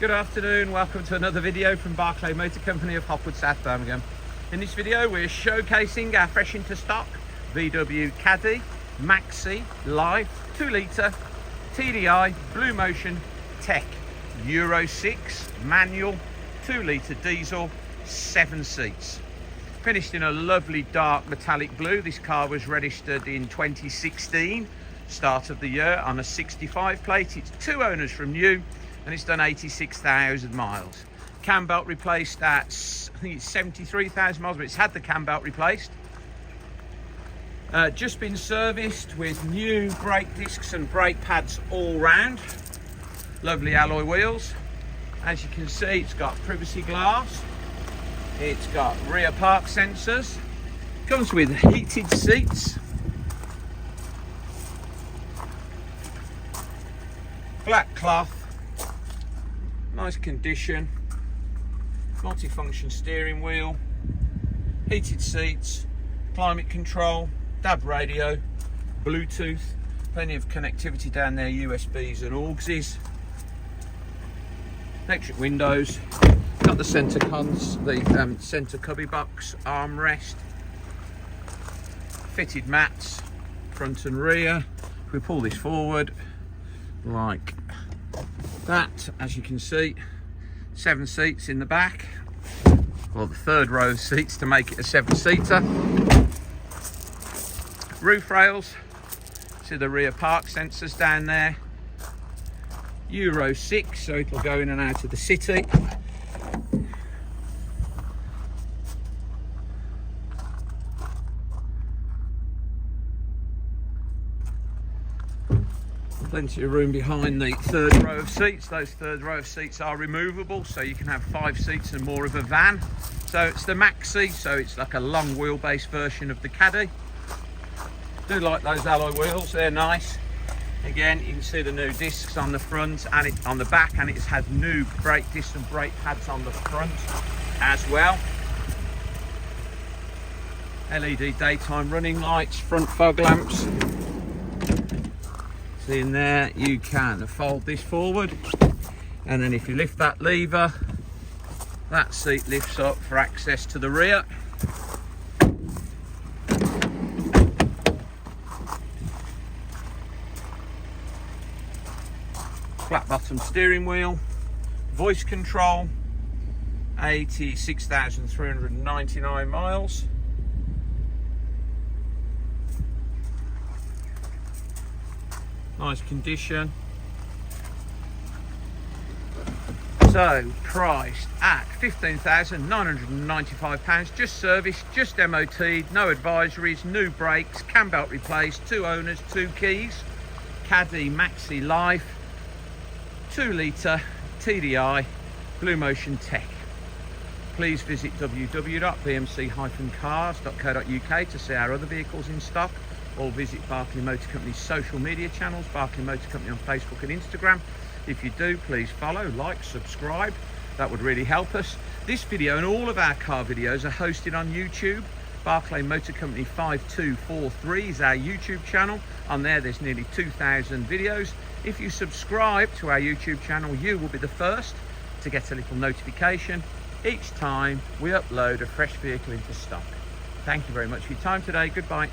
Good afternoon, welcome to another video from Barclay Motor Company of Hopwood, South Birmingham. In this video we're showcasing our fresh into stock VW Caddy, Maxi, Live, 2 litre, TDI, BlueMotion, Tech, Euro 6, manual, 2 litre diesel, 7 seats. Finished in a lovely dark metallic blue. This car was registered in 2016, start of the year, on a 65 plate. It's 2 owners from new and it's done 86,000 miles. Cam belt replaced at, I think it's 73,000 miles, but it's had the cam belt replaced. Just been serviced with new brake discs and brake pads all round. Lovely alloy wheels. As you can see, it's got privacy glass. It's got rear park sensors. Comes with heated seats. Black cloth. Nice condition. Multi-function steering wheel. Heated seats. Climate control. DAB radio. Bluetooth. Plenty of connectivity down there. USBs and AUXs. Electric windows. Got the centre cons, the centre cubby box, armrest, fitted mats, front and rear. If we pull this forward like that, as you can see, 7 seats in the back, or the 3rd row of seats to make it a 7-seater. Roof rails, see the rear park sensors down there. Euro 6, so it'll go in and out of the city. Plenty of room behind the 3rd row of seats. Those 3rd row of seats are removable, so you can have 5 seats and more of a van. So it's the Maxi, so it's like a long wheelbase version of the Caddy. Do like those alloy wheels, they're nice. Again, you can see the new discs on the front and it on the back, and it's had new brake discs and brake pads on the front as well. LED daytime running lights, front fog lamps. See in there, you can fold this forward, and then if you lift that lever, that seat lifts up for access to the rear. Flat bottom steering wheel, voice control, 86,399 miles. Nice condition. So priced at £15,995, just serviced, just MOT'd, no advisories, new brakes, cam belt replaced, 2 owners, 2 keys. Caddy, Maxi, Live, 2 litre, TDI, BlueMotion Tech. Please visit www.bmc-cars.co.uk to see our other vehicles in stock, or visit Barclay Motor Company's social media channels, Barclay Motor Company on Facebook and Instagram. If you do, please follow, like, subscribe. That would really help us. This video and all of our car videos are hosted on YouTube. Barclay Motor Company 5243 is our YouTube channel. On there's nearly 2,000 videos. If you subscribe to our YouTube channel, you will be the first to get a little notification each time we upload a fresh vehicle into stock. Thank you very much for your time today. Goodbye.